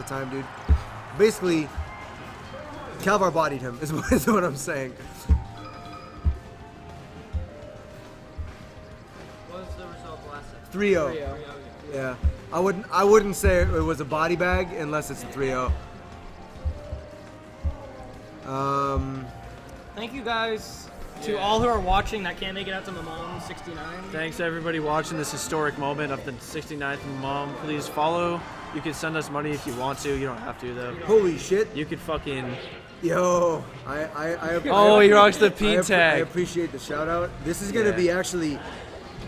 time, dude. Basically, Kalvar bodied him, is what I'm saying. What was the result last time? 3-0. Yeah. I wouldn't say it was a body bag unless it's a 3-0. Thank you guys to all who are watching that can't make it out to MMOM69. Thanks to everybody watching this historic moment of the 69th MMOM. Please follow. You can send us money if you want to. You don't have to though. Holy shit. You could fucking. Yo, Oh, he rocks the P tag. I appreciate the shout out. This is gonna be actually.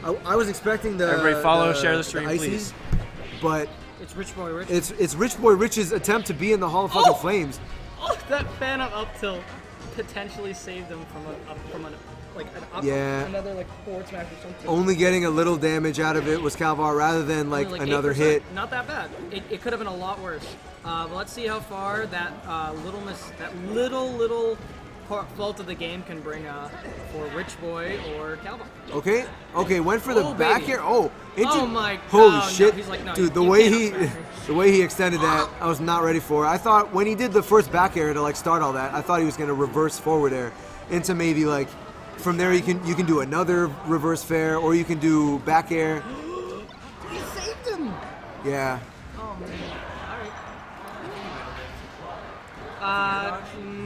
I was expecting the. Everybody follow, share the stream, please. But it's Rich Boy Rich. It's Rich Boy Rich's attempt to be in the Hall of fucking Flames. Oh, that Phantom up tilt potentially saved him from an up, another like forward smash or something. Only getting a little damage out of it was Kalvar rather than like another hit. Not that bad. It could have been a lot worse. But let's see how far that little fault of the game can bring for Rich Boy or Kalvar. Okay, went for the back here. Oh my god. Holy shit. No, he's like, no, dude, the way he extended that, I was not ready for. I thought when he did the first back air to like start all that, I thought he was gonna reverse forward air into maybe like from there you can do another reverse fair or you can do back air. He saved him. Yeah. Oh man. Alright.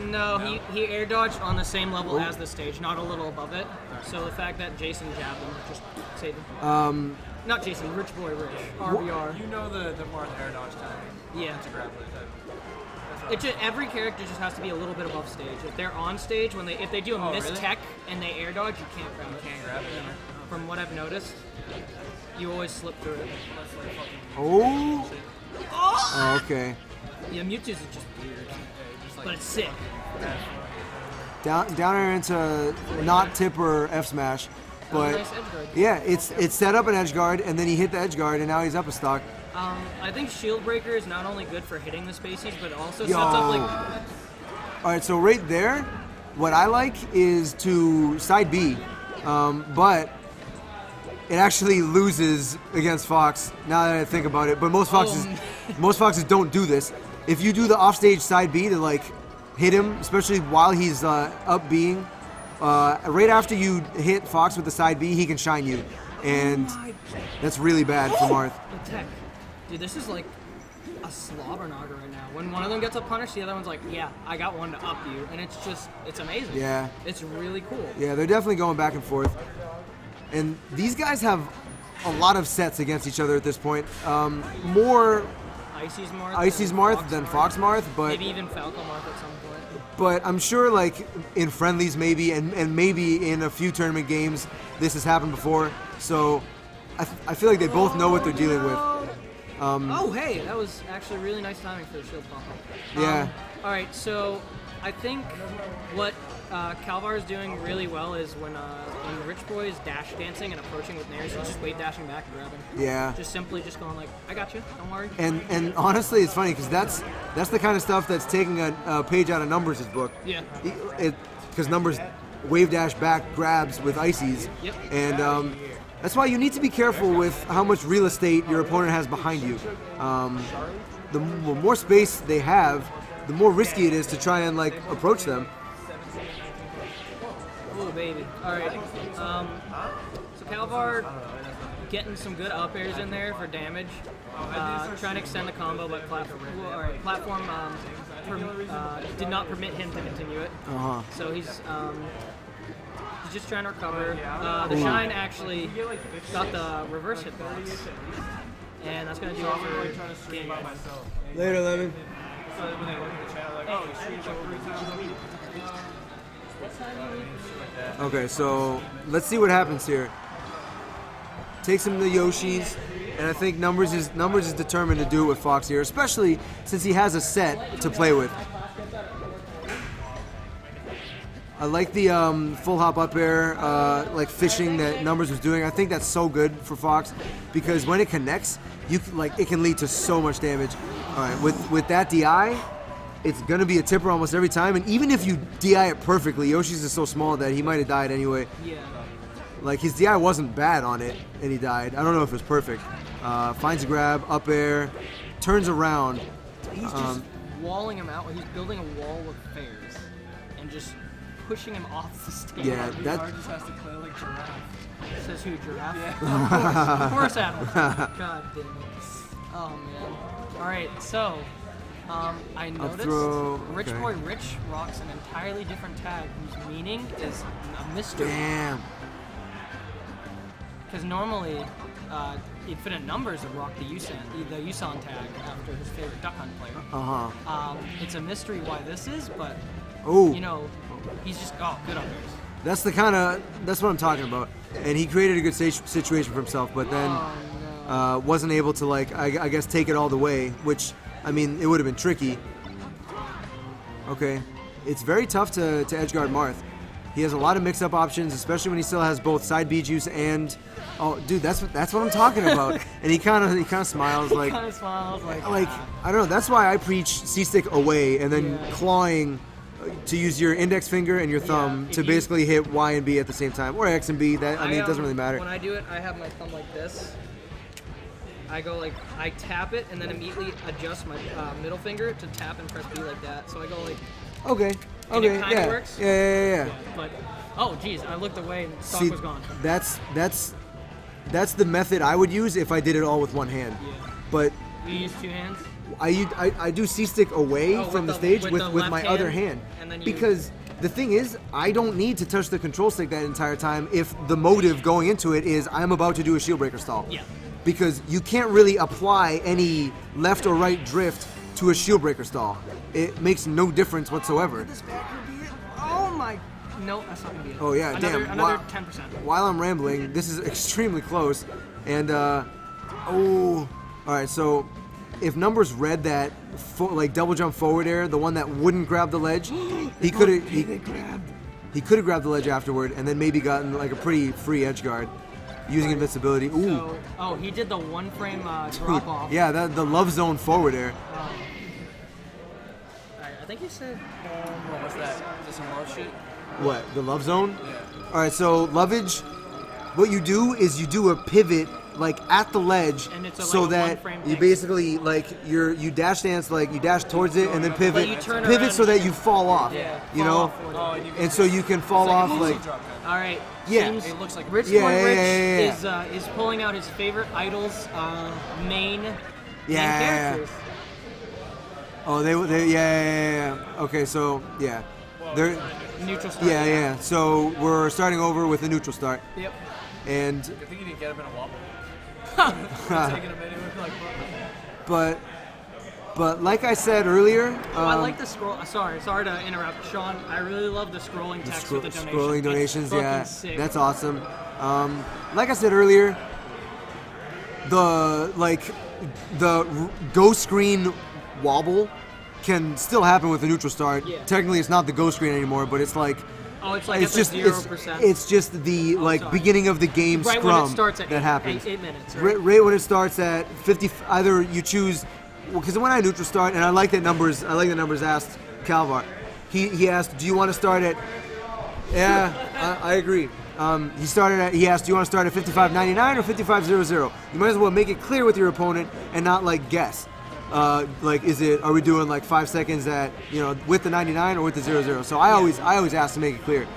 No, he air dodged on the same level as the stage, not a little above it. So the fact that Jason jabbed him just saved him. Not Jason, Rich Boy Rich. RBR. You know the Marth air dodge time. Yeah. To grab it. Every character just has to be a little bit above stage. If they're on stage, if they do a miss tech and they air dodge, you can't grab it. You can't grab it. From what I've noticed, you always slip through it. Oh. Okay. Yeah, Mewtwo's is just weird, but it's sick. Down air into not tip or F smash, but nice edge guard. Yeah, it's set up an edge guard and then he hit the edge guard and now he's up a stock. I think Shield Breaker is not only good for hitting the spacies, but it also sets up like. All right, so right there, what I like is to side B, but it actually loses against Fox. Now that I think about it, but most foxes don't do this. If you do the offstage side B to like hit him, especially while he's up B'ing, right after you hit Fox with the side B, he can shine you, and that's really bad for Marth. The tech. Dude, this is like a slobber knocker right now. When one of them gets a punish, the other one's like, yeah, I got one to up you. And it's amazing. Yeah. It's really cool. Yeah, they're definitely going back and forth. And these guys have a lot of sets against each other at this point. More Icy's Marth than Fox Marth, but maybe even Falco Marth at some point. But I'm sure like in friendlies maybe, and maybe in a few tournament games, this has happened before. So I feel like they both know what they're dealing with. Oh, hey, that was actually really nice timing for the shield pop. Yeah. All right, so I think what Kalvar is doing really well is when Rich Boy is dash dancing and approaching with nairs, he's just wave dashing back and grabbing. Yeah. Just simply just going like, I got you, don't worry. And honestly, it's funny because that's the kind of stuff that's taking a page out of Numbers' book. Yeah. Because Numbers wave dash back grabs with ices. Yep. And that's why you need to be careful with how much real estate your opponent has behind you. The more space they have, the more risky it is to try and like approach them. Oh baby! All right. So Kalvar getting some good up airs in there for damage. Trying to extend the combo, but platform did not permit him to continue it. So he's just trying to recover. The Shine actually got the reverse hitbox, and that's going to do it for game. Later, Lemon. Okay, so let's see what happens here. Takes him to Yoshi's, and I think Numbers is determined to do it with Fox here, especially since he has a set to play with. I like the full hop up air, like fishing that Numbers was doing. I think that's so good for Fox because when it connects, it can lead to so much damage. All right, with that DI, it's gonna be a tipper almost every time. And even if you DI it perfectly, Yoshi's is so small that he might have died anyway. Yeah. Like his DI wasn't bad on it, and he died. I don't know if it was perfect. Finds a grab, up air, turns around, He's just walling him out. He's building a wall of fairs and just pushing him off the stage. Yeah, that just has to play like giraffe. Says who, giraffe? Yeah. Of course, Adam. God damn it. Oh man. All right, so I noticed Rich Boy Rich rocks an entirely different tag whose meaning is a mystery. Damn. Because normally, Infinite Numbers would rock the Yusan tag after his favorite Duck Hunt player. It's a mystery why this is, but you know, he's just good up there. That's what I'm talking about. And he created a good situation for himself, but then wasn't able to, like, I guess, take it all the way, which, I mean, it would have been tricky. Okay. It's very tough to edgeguard Marth. He has a lot of mix-up options, especially when he still has both side B juice and... Oh, dude, that's what I'm talking about. And he kind of smiles like... He kind of smiles like... I don't know, that's why I preach C-stick away and then clawing to use your index finger and your thumb to basically hit Y and B at the same time. Or X and B, that I mean, it doesn't really matter. When I do it, I have my thumb like this. I go like, I tap it and then immediately adjust my middle finger to tap and press B like that. So I go like... Okay. And it kind of works. Yeah. But, oh geez, I looked away and the stock was gone. That's the method I would use if I did it all with one hand. Yeah. But... You use two hands? I do C-stick away from the stage with my other hand. And then because the thing is, I don't need to touch the control stick that entire time if the motive going into it is I'm about to do a shield breaker stall. Yeah. Because you can't really apply any left or right drift to a shield breaker stall. It makes no difference whatsoever. This backer be it? Oh my... No, that's not going to be it. Oh yeah, another, damn. Another 10%. While I'm rambling, this is extremely close. And, alright, so if Numbers read that, like, double jump forward air, the one that wouldn't grab the ledge, he could have grabbed the ledge afterward and then maybe gotten, like, a pretty free edge guard using invincibility. Ooh. So, he did the one frame drop off. Yeah, the love zone forward air. I think you said... What was that? Is this some love shit? What, the love zone? Yeah. Alright, so lovage, what you do is you do a pivot, like, at the ledge, and it's so that you basically, like, you dash dance, like, you dash towards it and then pivot so that you fall off, you know? And so you can fall off, like... Alright, yeah. It looks like Rich Boy Rich is pulling out his favorite idol's main characters. Oh, yeah. Okay, so, yeah. They're neutral start. Yeah. So we're starting over with a neutral start. Yep. And I think you didn't get him in a wobble. Taking a minute with like. But like I said earlier, I like the scroll. Sorry to interrupt, Sean. I really love the scrolling text with the donations. Scrolling donations, yeah, sick. That's awesome. Like I said earlier, the go screen wobble can still happen with the neutral start. Yeah. Technically, it's not the go screen anymore, but it's like it's just 0%. It's just the beginning of the game right scrum when it starts at that happens. 8 minutes. Right when it starts at 50. Either you choose, because when I neutral start, and I like that numbers asked Kalvar. He asked, do you want to start at? Yeah, I agree. He asked, do you want to start at 55.99 or 55.00? You might as well make it clear with your opponent and not like guess. Are we doing like 5 seconds at, with the 99 or with the 00? So I always ask to make it clear.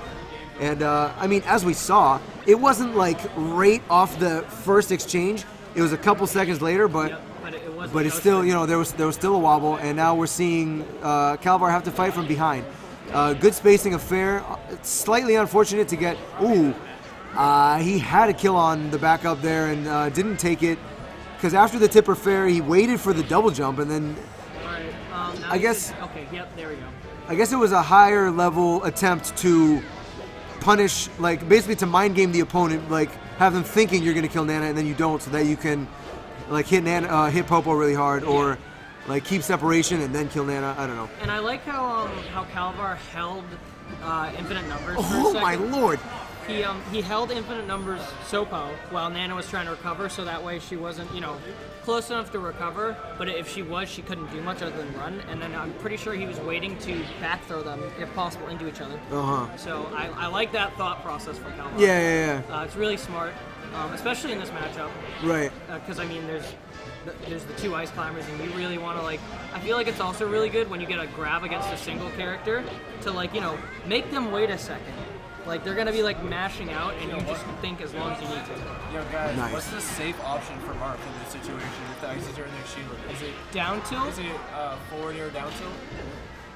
And I mean, as we saw, it wasn't like right off the first exchange. It was a couple seconds later, but it's still, there was still a wobble, and now we're seeing Kalvar have to fight from behind. Good spacing of fair. It's slightly unfortunate to get. He had a kill on the back up there and didn't take it. Because after the tipper fair, he waited for the double jump, and then I guess. Okay, yep, there we go. I guess it was a higher level attempt to punish, like basically to mind game the opponent, like have them thinking you're gonna kill Nana and then you don't, so that you can like hit Popo really hard, or like keep separation and then kill Nana. I don't know. And I like how Kalvar held infinite numbers. Oh my lord! He held infinite numbers Sopo while Nana was trying to recover, so that way she wasn't, close enough to recover, but if she was, she couldn't do much other than run, and then I'm pretty sure he was waiting to back throw them, if possible, into each other. So I like that thought process for Kalvar. Yeah. It's really smart, especially in this matchup. Right. Because, I mean, there's the 2 ice climbers, and you really want to like. I feel like it's also really good when you get a grab against a single character to like make them wait a second. Like they're gonna be like mashing out, and you just think as long as you need to. Yo guys, Nice. what's the safe option for Marth in this situation if the ices are in their shield? Is it Down tilt. is it forward air down tilt?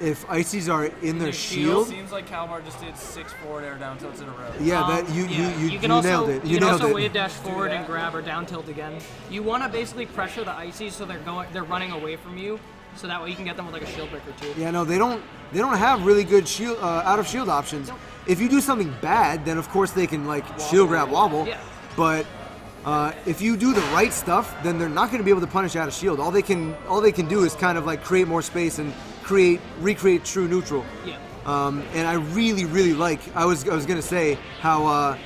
If ices are in their It shield, seems like Kalvar just did 6 forward air down tilts in a row. yeah, that you can also, nailed it. You can nailed also it. wave dash forward and grab or down tilt again. You want to basically pressure the ices so they're running away from you, so that way you can get them with like a shield break or 2. Yeah, no, they don't have really good shield out of shield options. If you do something bad, then of course they can like shield grab wobble. Yeah. But if you do the right stuff, then they're not going to be able to punish out of shield. All they can do is kind of like create more space and recreate true neutral. Yeah. And I really like. I was gonna say how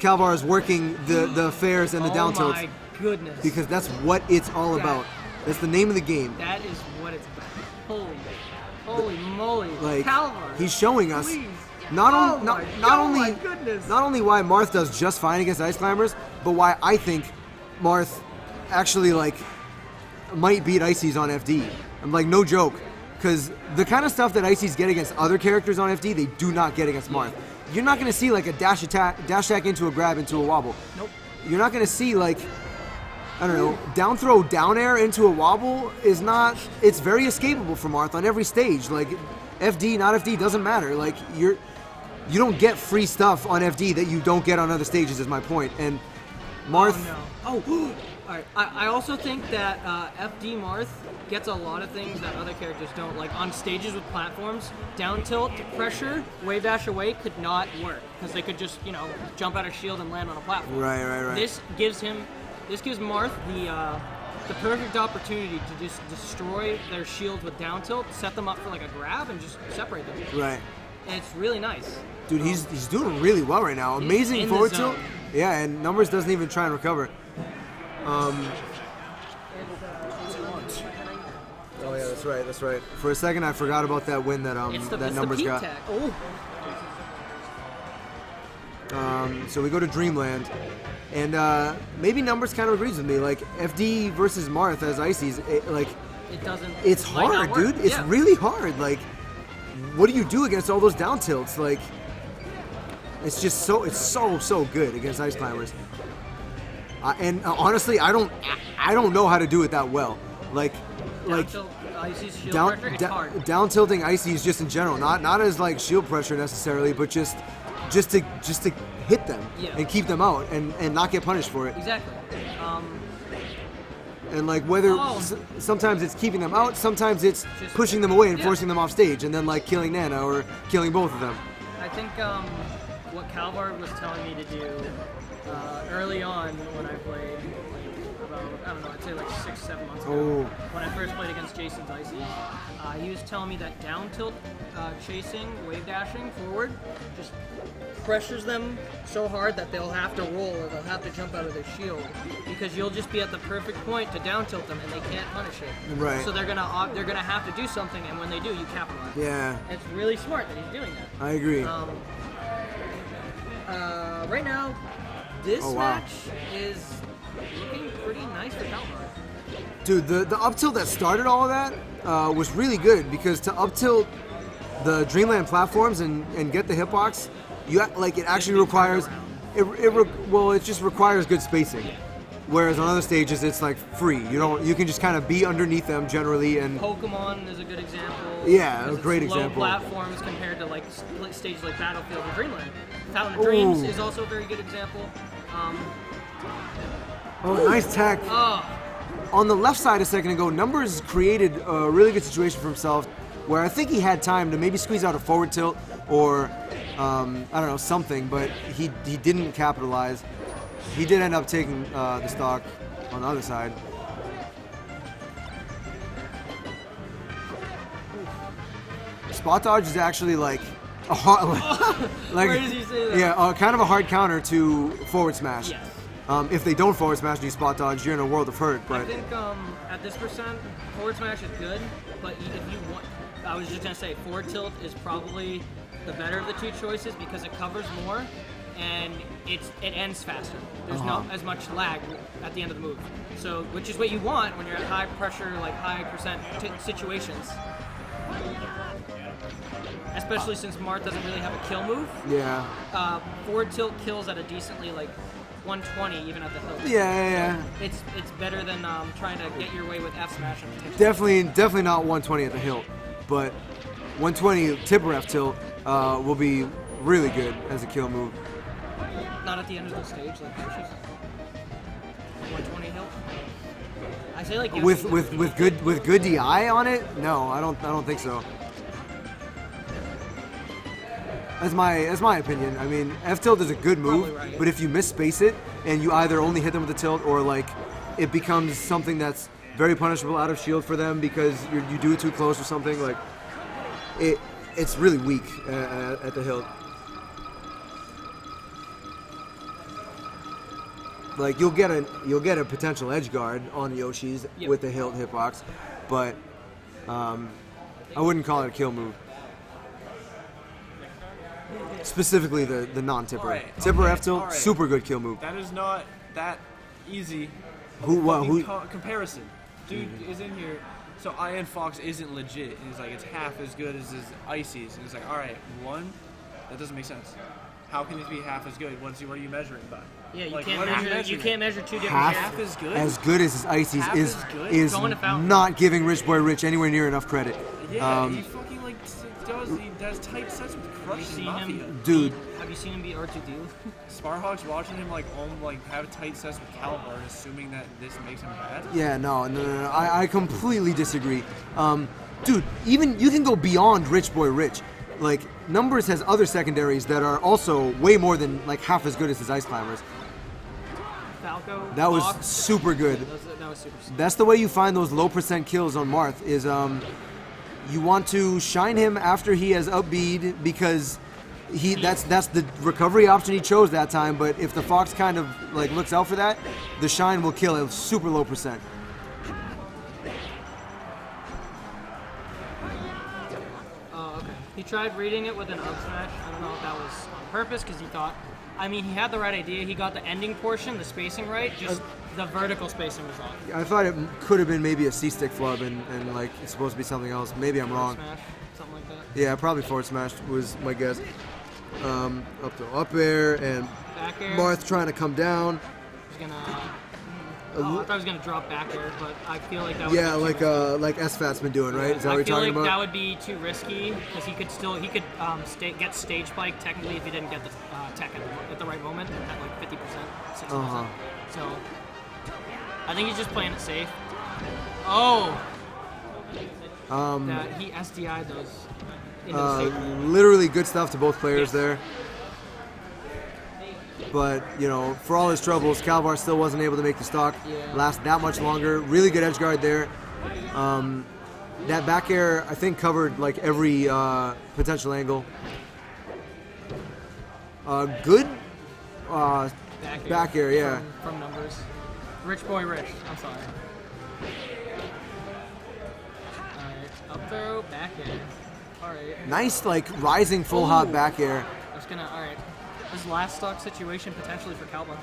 Kalvar is working the fairs and the down tilts. Oh my goodness. Because that's what it's all about. That's the name of the game. That is what it's about. Holy moly. Like Kalvar. he's showing us Please. not Oh my only goodness. not only why Marth does just fine against ice climbers, but why I think Marth actually like might beat Ices on FD. I'm like no joke, because the kind of stuff that Ices get against other characters on FD, they do not get against Marth. You're not going to see like a dash attack into a grab into a wobble. Nope. You're not going to see like, I don't know, down throw, down air into a wobble is not, it's very escapable for Marth on every stage. Like FD, not FD, doesn't matter. Like you don't get free stuff on FD that you don't get on other stages is my point. And Marth, Oh no. Alright, I also think that FD Marth gets a lot of things that other characters don't. Like on stages with platforms, down tilt, pressure, wave dash away could not work. Because they could just, jump out of shield and land on a platform. Right. This gives Marth the perfect opportunity to just destroy their shields with down tilt, set them up for like a grab, and just separate them. Right. And it's really nice. Dude, he's doing really well right now. Amazing in forward the tilt. zone. Yeah, and numbers doesn't even try and recover. Oh yeah, that's right. For a second, I forgot about that win that It's that the numbers peak got. tag. Oh. So we go to Dreamland, and maybe numbers kind of agrees with me. Like FD versus Marth as Ices, It doesn't. it's might not hard, work. dude. It's Yeah. really hard. Like, what do you do against all those down tilts? Like, it's just so good against ice climbers. And honestly, I don't know how to do it that well. Down tilt, Ices shield pressure, it's hard. Down tilting Ices just in general, not as like shield pressure necessarily, but just to hit them and keep them out and not get punished for it. Exactly. And like whether sometimes it's keeping them out, sometimes it's Just- pushing them away and yeah. forcing them off stage, and then like killing Nana or killing both of them. I think what Kalvar was telling me to do early on when I played, I'd say like 6-7 months ago, Oh. when I first played against Jason's Ices, he was telling me that down tilt chasing, wave dashing forward, just pressures them so hard that they'll have to roll or they'll have to jump out of their shield because you'll just be at the perfect point to down tilt them and they can't punish it. Right. So they're gonna have to do something, and when they do, you capitalize. Yeah, It's really smart that he's doing that. I agree. Right now, this Oh, wow. match is looking pretty nice for Kalvar. Dude, the up tilt that started all of that was really good because to up tilt the Dreamland platforms and get the hitbox, it actually requires it just requires good spacing. Whereas on other stages it's like free. You can just kind of be underneath them generally and Pokemon is a good example. Yeah, because a great it's low example. platforms compared to like stages like Battlefield and Dreamland. Fountain of Dreams Ooh. is also a very good example. Nice tech. On the left side a second ago, Numbers created a really good situation for himself where I think he had time to maybe squeeze out a forward tilt or I don't know, something, but he didn't capitalize. He did end up taking the stock on the other side. Spot dodge is actually like a hard, like Where does he say that? yeah, kind of a hard counter to forward smash. Yes. If they don't forward smash and you spot dodge, you're in a world of hurt. I But think at this percent, forward smash is good, but if you want, I was just gonna say forward tilt is probably the better of the two choices because it covers more, and it ends faster. There's not as much lag at the end of the move. So, which is what you want when you're at high pressure, like high percent situations. Especially since Marth doesn't really have a kill move. Yeah. Forward tilt kills at a decently like 120 even at the hilt. Yeah. So it's better than trying to get your way with F smash and potential. Definitely not 120 at the hilt, but 120 tipper F tilt will be really good as a kill move. Not at the end of the stage like pushes. 120 hilt. I say like with good DI on it? No, I don't think so. That's my opinion. I mean, F tilt is a good move, right. but if you misspace it and you either only hit them with the tilt or like it becomes something that's very punishable out of shield for them because you do it too close or something, like it's really weak at the hilt. Like you'll get a potential edge guard on Yoshi's with the hilt hitbox, but I wouldn't call it a kill move. Specifically the non-tipper. Right, Tipper F tilt, right. super good kill move. That is not that easy. Who? Comparison. Dude is in here. So Iron Fox isn't legit. And he's like, it's half as good as his Ices. And it's like, all right, one, that doesn't make sense. How can it be half as good? What are you measuring by? Yeah, like, you can't measure two different Half characters. as good? As good as his Ices Half is as good? is Going to Fountain. not giving Rich Boy Rich anywhere near enough credit. Yeah, he fucking like he does tight sets with Have Crush you and seen Mafia. him? Dude. Have you seen him beat R2D? Sparhawk's watching him like have tight sets with Kalvar, assuming that this makes him bad. Yeah, no. I completely disagree. Dude, even you can go beyond Rich Boy Rich. Like, Numbers has other secondaries that are also way more than like half as good as his Ice Climbers. Falco. That was Fox. super good. That was super. That's the way you find those low percent kills on Marth is you want to shine him after he has up B'd because that's the recovery option he chose that time, but if the Fox kind of like looks out for that, the shine will kill at super low percent. Oh, okay. He tried reading it with an up smash. I don't know if that was on purpose because he thought. I mean, he had the right idea. He got the ending portion, the spacing right. Just the vertical spacing was off. I thought it could have been maybe a C-stick flub and like it's supposed to be something else. Maybe I'm wrong. Smash, something like that. Yeah, probably forward smash was my guess. Up to up air and Back air. Marth trying to come down. He's gonna. Oh, I thought he was gonna drop back air, but I feel like that. Yeah, would be too like SFAT's been doing, right? Is that what I you're feel talking like about? that would be too risky because he could get stage spike technically if he didn't get the tech at the right moment at like 50%, 60%. So I think he's just playing it safe. Oh. That he SDI those. Into the safe. Literally good stuff to both players there. But, you know, for all his troubles, Kalvar still wasn't able to make the stock last that much longer. Really good edge guard there. That back air, I think, covered like every potential angle. Good back air, yeah. From Numbers. Rich Boy Rich, I'm sorry. Alright, up throw, back air. Alright. Nice, like, rising full hop back air. That's gonna, alright. This last stock situation potentially for Kalvar.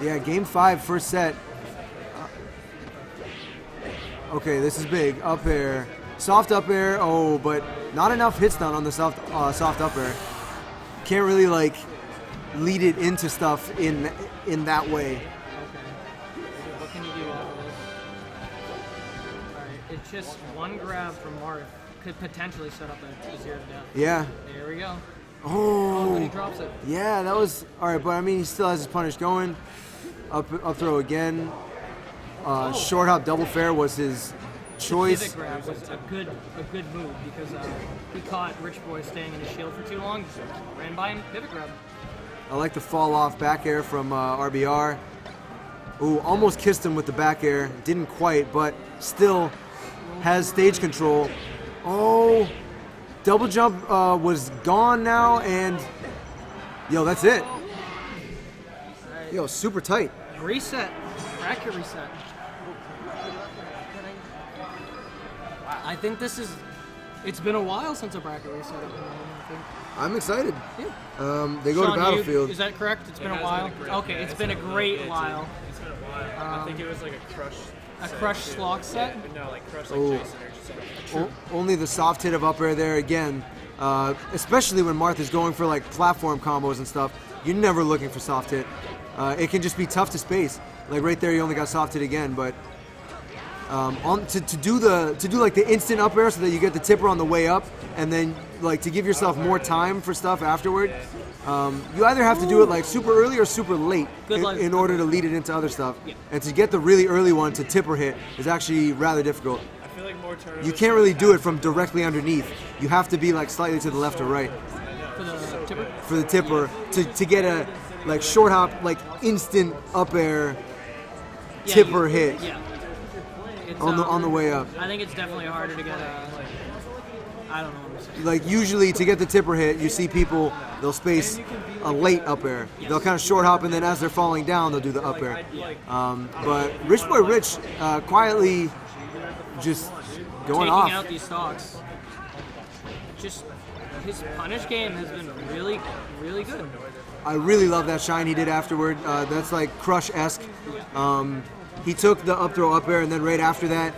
Yeah, game 5, first set. Okay, this is big. Up air. Soft up air. Oh, but not enough hit stun on the soft up air. Can't really, like, lead it into stuff in that way. Okay. What can you do off of this? Alright, it's just one grab from Marth could potentially set up a 0 to death. Yeah. There we go. Oh. But he drops it. Yeah, that was alright, but I mean, he still has his punish going. Up throw again. Short hop double fair was his choice. Pivot grab was a good move because he caught Rich Boy staying in the shield for too long. Just ran by him, pivot grab. I like the fall off back air from RBR. Ooh, almost kissed him with the back air. Didn't quite, but still has stage control. Oh, double jump was gone now, and yo, that's it. Yo, super tight. Reset. Bracket reset. I think this is It's been a while since a bracket reset. I think. I'm excited. Yeah. They go Sean, to Battlefield. Is that correct? It's been a has while. been a great- Okay, yeah, it's been a great while. It's been a while. I think it was like a crush. A set, crush too. slog set? Yeah, but no, like crush like Oh. Jason or something. Only the soft hit of up air there again. Especially when Marth is going for like platform combos and stuff. You're never looking for soft hit. It can just be tough to space. Like right there, you only got soft hit again, but. To do like the instant up air so that you get the tipper on the way up, and then like to give yourself more time for stuff afterward. You either have to do it like super early or super late in order to lead it into other stuff. Yeah. And to get the really early one to tipper hit is actually rather difficult. I feel like more tournaments. You can't really do it from directly underneath. You have to be like slightly to the left or right For the tipper? for the tipper to get a like short hop like instant up air Yeah, tipper hit. Yeah. It's, On the way up. I think it's definitely harder to get a. I don't know what I'm saying. Like usually to get the tipper hit, you see people, they'll space a late up air. They'll kind of short hop, and then as they're falling down, they'll do the up air. But Rich Boy Rich quietly just going Taking off. out these stocks. Just his punish game has been really, really good. I really love that shine he did afterward. That's like Crush-esque. He took the up throw up air, and then right after that,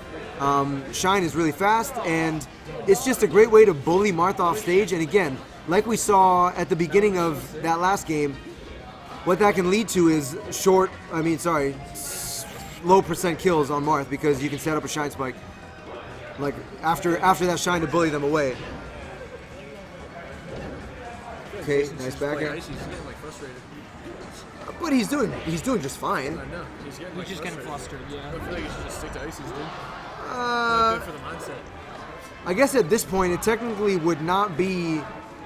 shine is really fast, and it's just a great way to bully Marth off stage. And again, like we saw at the beginning of that last game, what that can lead to is low percent kills on Marth because you can set up a shine spike. Like after that shine to bully them away. Okay, nice backhand. He's getting like frustrated. But he's doing just fine. I know. He's getting He's just getting flustered, I yeah. feel like he should just stick to ices, dude. Not good for the mindset. I guess at this point it technically would not be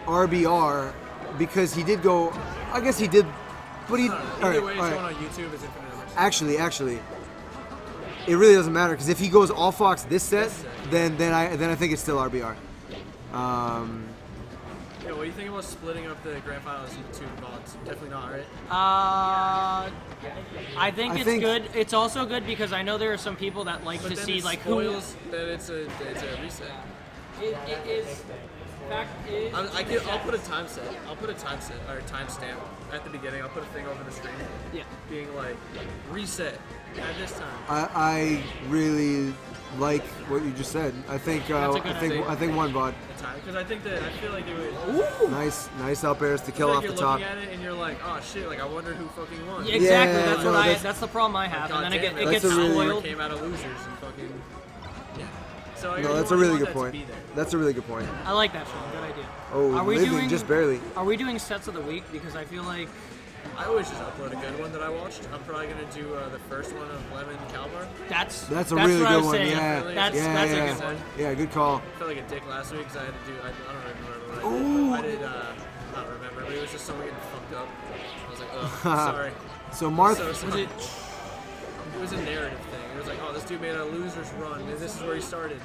RBR because he did go. I guess he did, but he. Either way, it's going on YouTube. It's infinite numbers. Actually, it really doesn't matter because if he goes all Fox this set, then I think it's still RBR. Yeah, what do you think about splitting up the grand finals into two VODs? Definitely not, right? I think it's good. It's also good because I know there are some people that like But to then see it like spoils that it's a reset. It is. Fact is. I'll put a time set. I'll put a time set or time stamp at the beginning. I'll put a thing over the screen. Yeah. Being like reset at this time. I really like what you just said. I think That's a good I think one VOD. Because I feel like it would. Nice up airs to kill Like off the you're top. looking at it and you're like, oh shit! Like I wonder who fucking won. Yeah, exactly. Yeah, That's no, what that's- that's the problem I have, God and then damn it That's gets a really- spoiled. Came out of losers and fucking. Yeah. So No, that's a really good that point. to be there. That's a really good point. I like that, Sean. Good idea. Oh, Are we living doing- just barely. Are we doing sets of the week? Because I feel like I always just upload a good one that I watched. I'm probably gonna do the first one of Lemon Kalvar. that's A really what I good was one. saying. Yeah, That's yeah, that's yeah. a good one. Yeah, good call. I felt like a dick last week because I had to do. I don't remember what I did. Ooh. I did. Not remember, but it was just someone getting fucked up. I was like, ugh, sorry. So Marth, So sorry. It was a narrative thing. It was like, oh, this dude made a loser's run, and this is where he started.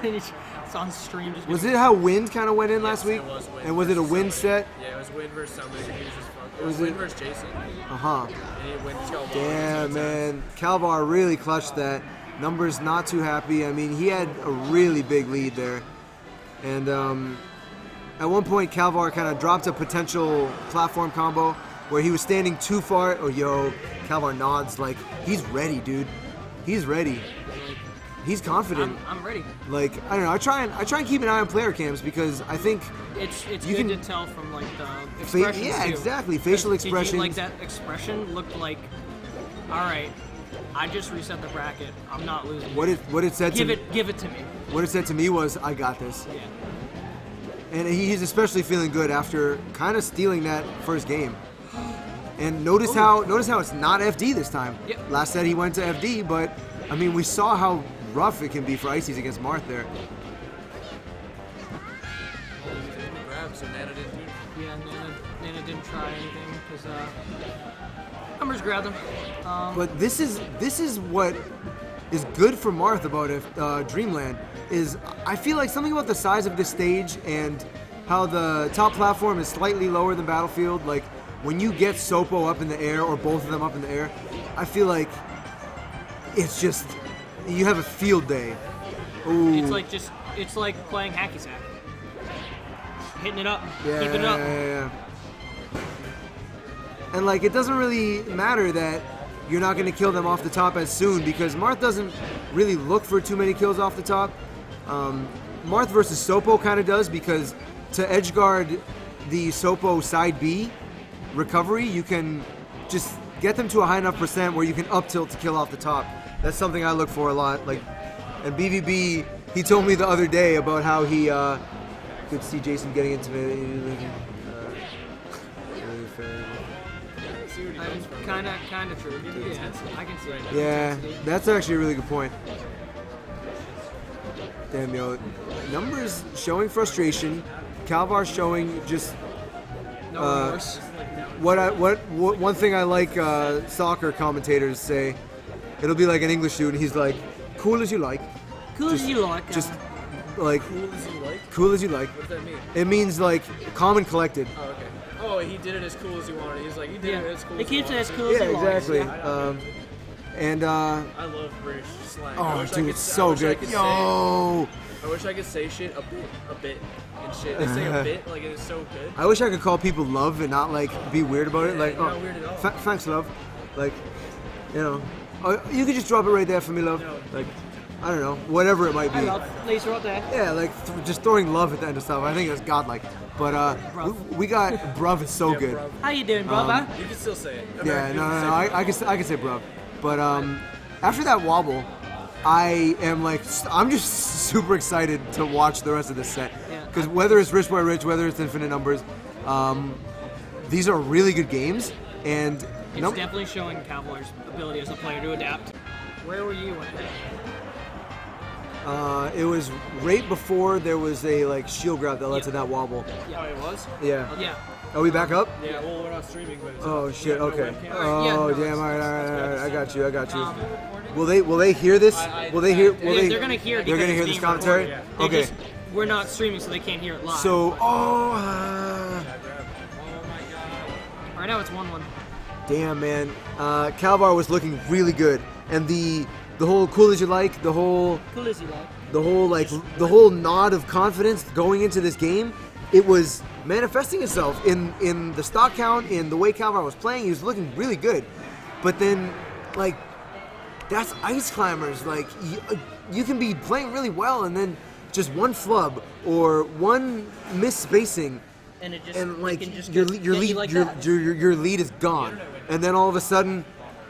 It's on stream. Just was it how Wind kind of went in last Yes, week? it was Wind And was it a versus Wind set? Yeah, it was Win versus somebody. He was just fucked. It Was was it- Win versus Jason. Uh-huh. And he went to go Damn, man. Kalvar really clutched that. Numbers not too happy. I mean, he had a really big lead there. And at one point, Kalvar kind of dropped a potential platform combo where he was standing too far. Oh, yo, Kalvar nods like, he's ready, dude. He's ready. He's confident. I'm ready. Like, I don't know. I try and keep an eye on player cams because I think It's You good can- to tell from like the expressions yeah, too. exactly. Facial Did you, expressions. like that expression looked like, all right, I just reset the bracket. I'm not losing. what it said to Give it to me. what it said to me was, I got this. Yeah. And he's especially feeling good after kind of stealing that first game. And notice how it's not FD this time. Yep. Last set he went to FD, but I mean we saw how rough it can be for Ices against Marth there. grab, so Nana didn't do. Yeah, Nana didn't try anything because numbers grabbed him. But this is what is good for Marth about Dreamland is I feel like something about the size of this stage and how the top platform is slightly lower than Battlefield. Like when you get Sopo up in the air or both of them up in the air, I feel like it's just you have a field day. Ooh. It's like playing hacky sack. Hitting it up, Yeah, keeping it up. yeah. And like, it doesn't really matter that you're not going to kill them off the top as soon, because Marth doesn't really look for too many kills off the top. Marth versus Sopo kind of does, because to edge guard the Sopo side B recovery, you can just get them to a high enough percent where you can up tilt to kill off the top. That's something I look for a lot. Like, and BVB, he told me the other day about how he could see Jason getting intimidated. Kind of true. Yeah, I can see it. Yeah, that's actually a really good point. Damn, yo, numbers showing frustration. Kalvar showing just No remorse. one thing I like soccer commentators say. It'll be like an English dude, and he's like, "Cool as you like." Cool as you like. Just like Cool as you like? cool as you like. What does that mean? It means like calm and collected. Oh, okay. Oh, he did it as cool as he wanted. He's like, he did it as cool It as he keeps it wanted. as cool Yeah, as he likes. exactly. Yeah. And I love British slang. I oh, wish I dude, could- it's I so wish I good. could Yo, I wish I could say shit a bit, and shit. They say a bit, like it is so good. I wish I could call people love and not like be weird about it. Like, you're not weird at all. Thanks, love. Like, you know, you could just drop it right there for me, love. No. Like, I don't know, whatever it might be. I love laser right there. Yeah, like just throwing love at the end of stuff. I think that's godlike. But we got bruv is so good. Bruv. How you doing, brother? You can still say it. Yeah, American no, people no, say no. I can say bruv. But after that wobble, I am like I'm just super excited to watch the rest of this set Yeah. because whether it's Rich Boy Rich, whether it's Infinite Numbers, these are really good games and. It's definitely showing Kalvar's ability as a player to adapt. Where were you when it happened? It was right before there was a like shield grab that led Yeah. to that wobble. Oh, it was? Yeah. Yeah. Are we back up? Yeah, well, we're not streaming, but it's Oh shit. no Okay. webcam. Oh Yeah, no, damn. All right. I got you. Um, Will they hear this? Will they hear? Will they? they're gonna hear it They're gonna because hear it's this being commentary. recorded. They Okay. just- we're not streaming, so they can't hear it live. So right now it's 1-1. damn man, Kalvar was looking really good, and the whole cool as you like, the whole Cool as you like. the whole nod of confidence going into this game, it was manifesting itself in the stock count, in the way Kalvar was playing. He was looking really good, but then like that's ice climbers. Like you can be playing really well, and then just one flub or one misspacing. And it just And like can just your get lead, you like your, that. your lead is gone, and then all of a sudden,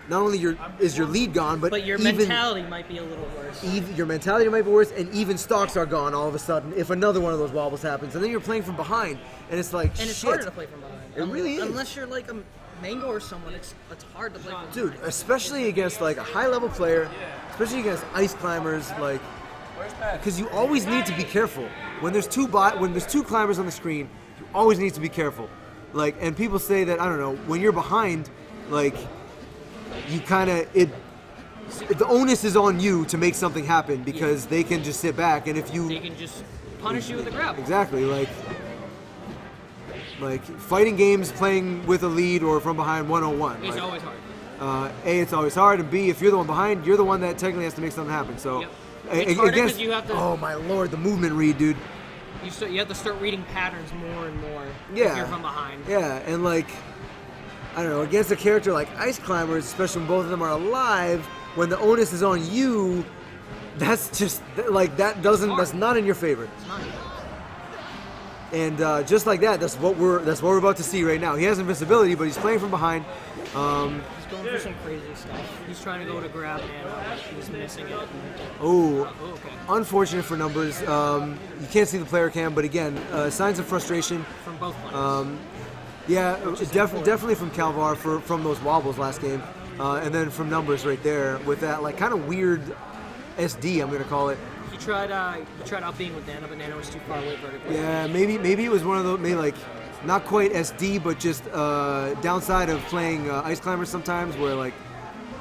not only is your lead gone, But your even, mentality might be a little worse. your mentality might be worse, and even stocks are gone all of a sudden if another one of those wobbles happens, and then you're playing from behind, and it's like And it's shit. harder to play from behind. It really is. Unless you're like a Mango or someone, it's hard to play from Dude, behind. especially against like a high level player, especially against ice climbers, like because you always need to be careful when there's two climbers on the screen. You always need to be careful. Like, and people say that I don't know when you're behind, like you kind of the onus is on you to make something happen because they can just sit back, and if you They can just punish you with a grab. exactly like fighting games playing with a lead or from behind 101. It's like, always hard. A, it's always hard, and B, if you're the one behind, you're the one that technically has to make something happen. So, Yep. It's harder 'cause against, you have to- oh my lord, the movement read, dude. You have to start reading patterns more and more Yeah. if you're from behind. Yeah, and like, I don't know, against a character like Ice Climbers, especially when both of them are alive, when the onus is on you, that's just like that's not in your favor. It's not. And just like that, that's what we're about to see right now. He has invincibility, but he's playing from behind. He's going for some crazy stuff. He's trying to go to grab and he's missing it. Oh, Oh, okay. unfortunate for numbers. You can't see the player cam, but again, signs of frustration. From both players. Yeah, definitely from Kalvar from those wobbles last game, and then from numbers right there with that like kind of weird SD, I'm gonna call it. He tried out being with Nano, but Nano was too far away vertically. Yeah, maybe it was one of those, maybe like not quite SD, but just downside of playing Ice Climbers sometimes, where like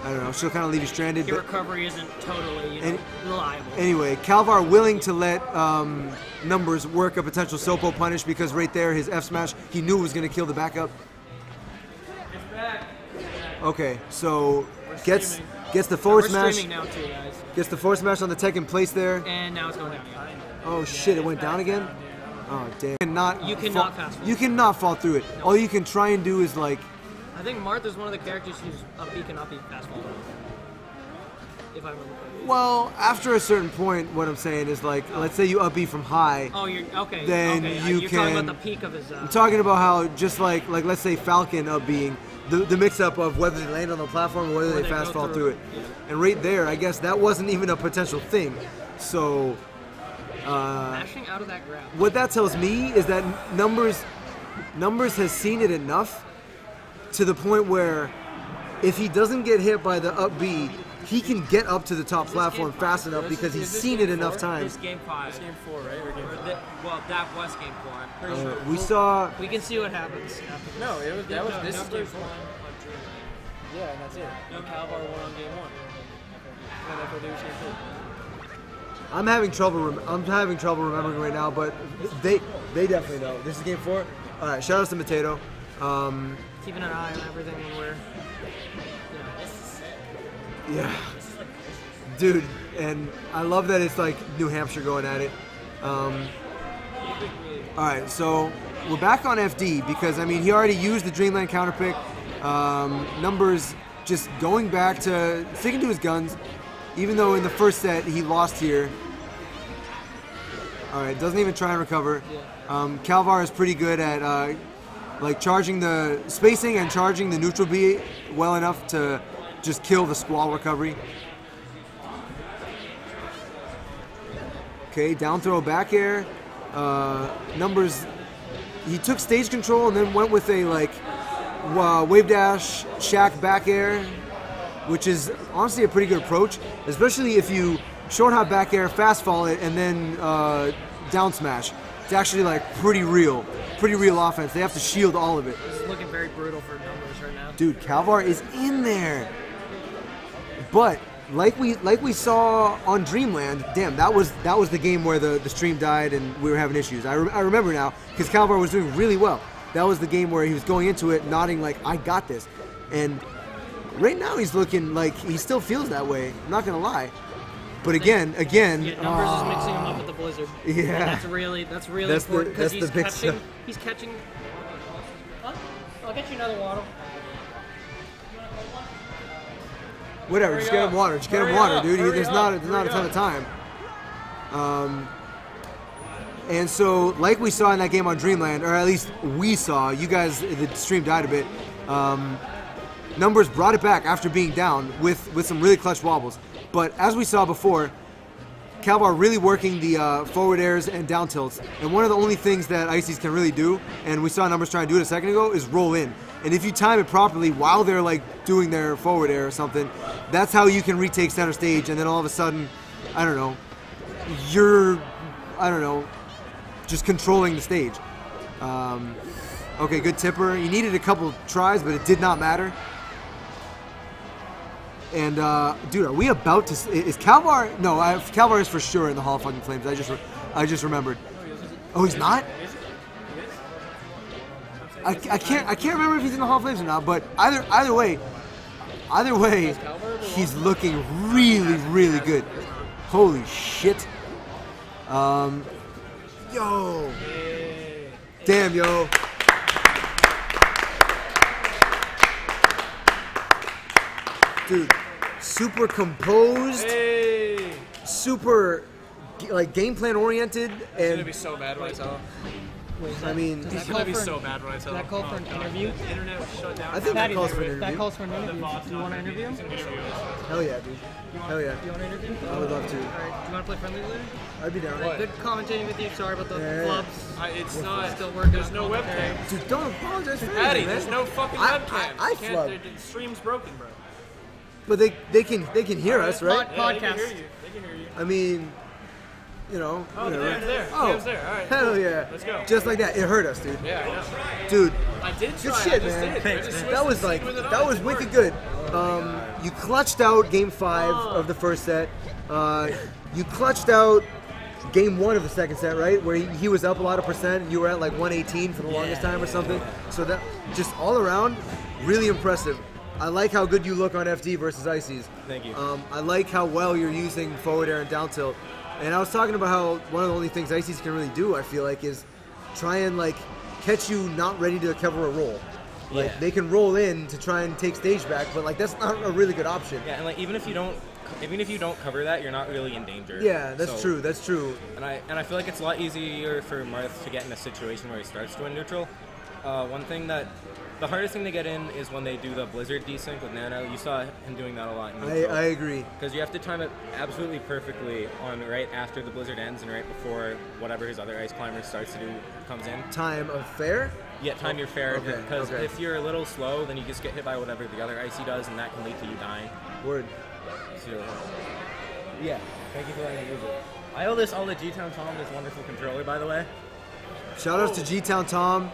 I don't know, she'll kind of leave you stranded. Your But recovery isn't totally reliable. anyway, Kalvar willing to let numbers work a potential Sopo punish because right there his F smash he knew was gonna kill the backup. Okay, so gets Gets the forward We're smash. streaming now too, guys. Gets the forward smash on the tech in place there. And now it's going down again. Oh shit! It went down again. Oh damn! You cannot fast forward. You cannot fall through it. All you can try and do is like. I think Marth is one of the characters whose up B cannot be fast forward. If I remember correctly. Well, after a certain point, what I'm saying is like, let's say you up B from high. Oh, you're okay. Then okay. you you're can. talking about the peak of his. I'm talking about how just like let's say Falcon up being the mix-up of whether they land on the platform or whether they fast fall through it. Yeah. And right there, I guess that wasn't even a potential thing. So. Mashing out of that grab. What that tells me is that numbers has seen it enough to the point where if he doesn't get hit by the up B, he can get up to the top platform fast enough because he's seen it enough times. This game 5. It's game 4, right? Or game 5? Well, that was game 4. I'm pretty sure. We saw. We can see what happens. After No, this is game 4. on Yeah, and that's it. No, Kalvar won on game 1. And FOD was game 2. I'm having trouble remembering right now, but they definitely know. This is game 4. All right, shout out to Mateto. Keeping an eye on everything when we're. Yeah, dude, and I love that it's like New Hampshire going at it. All right, so we're back on FD because I mean he already used the Dreamland counter pick. Numbers just going back to sticking to his guns, even though in the first set he lost here. All right, doesn't even try and recover. Kalvar is pretty good at like charging the spacing and charging the neutral B well enough to just kill the squall recovery. Okay, down throw back air. Numbers, he took stage control and then went with a like wave dash shack back air, which is honestly a pretty good approach, especially if you short hop back air, fast fall it, and then down smash. It's actually like pretty real offense. They have to shield all of it. This is looking very brutal for numbers right now. Dude, Kalvar is in there. But like we saw on Dreamland, damn, that was the game where the stream died and we were having issues. I remember now because Kalvar was doing really well. That was the game where he was going into it nodding like I got this, and right now he's looking like he still feels that way. I'm not gonna lie. But again, Yeah, numbers is mixing him up with the blizzard. Yeah. And that's really important because he's catching. Huh? I'll get you another water. whatever, just get him water. Just get him water, dude. There's not a ton of time. And so, like we saw in that game on Dreamland, or at least we saw, you guys, the stream died a bit. Numbers brought it back after being down with some really clutch wobbles. But as we saw before, Kalvar really working the forward airs and down tilts. And one of the only things that Ices can really do, and we saw Numbers trying to do it a second ago, is roll in. And if you time it properly while they're like doing their forward air or something, that's how you can retake center stage. And then all of a sudden, I don't know, you're, just controlling the stage. Okay, good tipper. You needed a couple tries, but it did not matter. And dude, are we about to? Is Kalvar? No, Kalvar is for sure in the Hall of Fucking Flames. I just remembered. Oh, he's not. I can't remember if he's in the Hall of Flames or not. But either way, he's looking really good. Holy shit. Yo. Damn, yo. Dude, super composed, super like game plan oriented, and It's gonna be so bad when I tell him. I mean, It's gonna be so bad when I tell Does that him. call for an interview? The internet was shut down. I think that calls for an That interview. calls for an interview. Do you want to interview him? Hell yeah, dude. Hell yeah. Do you want to interview? I would love to. Alright, do you want to play friendly later? I'd be down. Good commentating with you. Sorry about the Yeah. flubs. It's not. Still working. There's no on webcam. Dude, don't apologize for Addy, anything, there's man. no fucking I webcam. flubbed. The stream's broken, bro. But they can hear us, right? Yeah, they can Podcast. hear you. They can hear you. I mean, Oh, whatever. there. Oh, Cam's there. All right. hell yeah. Let's go. Just like that, it hurt us, dude. Yeah, I know. Dude, I did try. good I shit, just man. did. I just switched That was the like scene with it that on. was It wicked worked. good. You clutched out game 5 of the first set. You clutched out game 1 of the second set, right? Where he was up a lot of percent. And you were at like 118 for the longest time or something. So that just all around, really impressive. I like how good you look on FD versus Ices. Thank you. I like how well you're using forward air and down tilt. And I was talking about how one of the only things Ices can really do, I feel like, is try and like catch you not ready to cover a roll. Like Yeah. they can roll in to try and take stage back, but like that's not a really good option. Yeah, and like even if you don't cover that, you're not really in danger. Yeah, that's So- true. That's true. And I feel like it's a lot easier for Marth to get in a situation where he starts to win neutral. The hardest thing to get in is when they do the Blizzard desync with Nano. You saw him doing that a lot in neutral. I agree. Because you have to time it absolutely perfectly on right after the Blizzard ends and right before whatever his other Ice Climber starts to do comes in. Time of fair? Yeah, time your fair. Okay, Because okay. if you're a little slow, then you just get hit by whatever the other Icy does, and that can lead to you dying. Word. So, yeah, thank you for letting me use it. I owe this all to G-Town Tom, this wonderful controller, by the way. Shout outs to G-Town Tom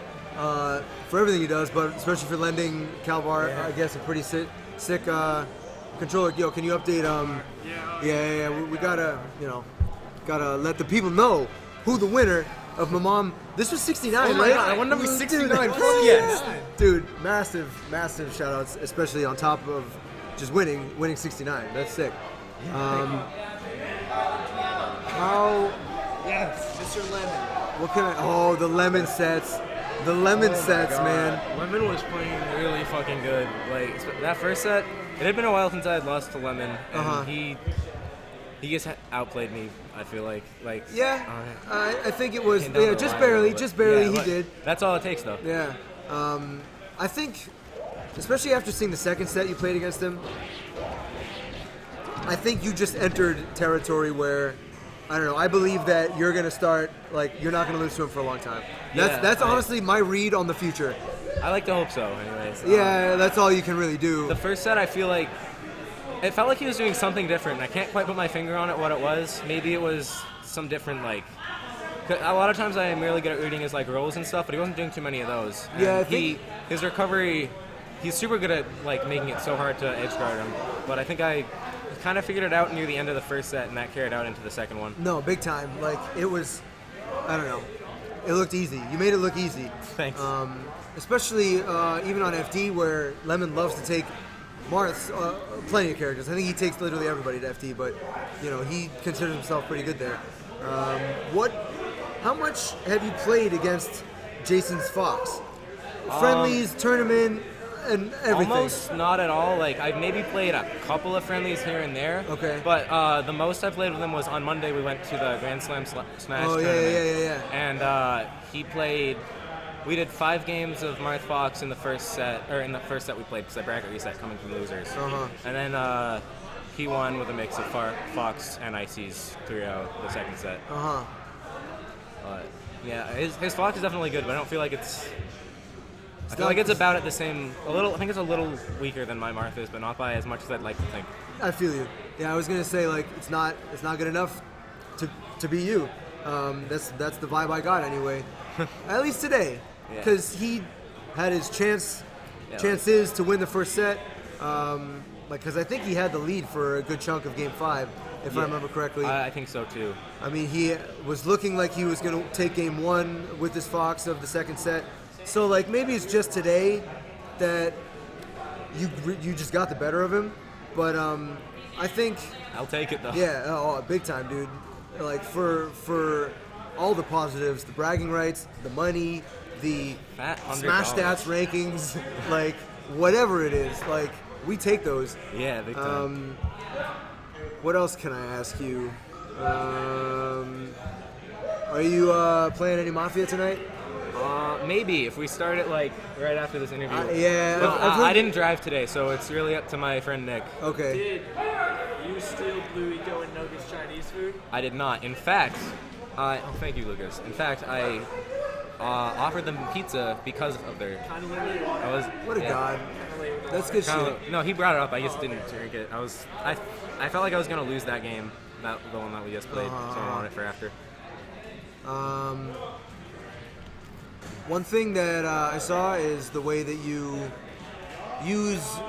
for everything he does, but especially for lending Kalvar, I guess, a pretty sick controller. Yo, can you update? Yeah. We gotta, gotta let the people know who the winner of MMOM. This was 69, Oh my right? God, I won number 69. Dude, Fuck yes. Dude, massive shout outs, especially on top of just winning 69. That's sick. How? Yes, Mr. Lemon. What can I? Oh, the lemon sets. The lemon sets, man. Lemon was playing really fucking good. Like that first set, it had been a while since I had lost to Lemon, and he just outplayed me. I feel like Yeah, I think it was came down to the just line barely, a little just bit. barely. Yeah, He but did. That's all it takes, though. Yeah, I think, especially after seeing the second set you played against him, I think you just entered territory where, I don't know. I believe that you're gonna start you're not gonna lose to him for a long time. That's honestly my read on the future. I like to hope so. Anyways. Yeah, that's all you can really do. The first set, I feel like it felt like he was doing something different. I can't quite put my finger on it what it was. Maybe it was some different 'cause a lot of times I am really good at reading his rolls and stuff, but he wasn't doing too many of those. And Yeah, I think his recovery, he's super good at making it so hard to edge guard him. But I think I kind of figured it out near the end of the first set, and that carried out into the second one. No, big time. It was, I don't know. It looked easy. You made it look easy. Thanks. Especially even on FD where Lemon loves to take Marth's plenty of characters. I think he takes literally everybody to FD, but he considers himself pretty good there. How much have you played against Jason's Fox? Friendlies, tournament, and everything. Almost not at all. I've maybe played a couple of friendlies here and there. Okay. But the most I played with him was on Monday. We went to the Grand Slam Smash Oh, tournament. yeah. And he played. We did 5 games of Marth Fox in the first set, we played because I bracket reset coming from losers. Uh-huh. And then he won with a mix of Fox and Ices 3-0 the second set. Uh-huh. Yeah, his Fox is definitely good, but I don't feel like it's. I feel like it's about at the same. I think it's a little weaker than my Marth is, but not by as much as I'd like to think. I feel you. Yeah, I was gonna say it's not good enough to be you. That's the vibe I got anyway. At least today, Yeah. because he had his chances to win the first set. Because I think he had the lead for a good chunk of Game 5, if I remember correctly. I think so too. I mean, he was looking like he was gonna take Game 1 with his Fox of the second set. So maybe it's just today that you just got the better of him. But I think. I'll take it though. Yeah, big time, dude. For all the positives, the bragging rights, the money, the Fat Smash $100. Stats rankings, whatever it is, we take those. Yeah, big time. What else can I ask you? Are you playing any Mafia tonight? Maybe if we start it right after this interview. Yeah, But, I've heard- I didn't drive today, so it's really up to my friend Nick. Okay. Did you steal Blue Ego and Noga's Chinese food? I did not. In fact, thank you, Lucas. In fact, I offered them pizza because of their. Kind of literally I was. What a yeah, god. That's good kinda- shit. no, he brought it up. I just didn't drink it. I felt like I was gonna lose that game, the one that we just played, so I wanted it for after. One thing that I saw is the way that you use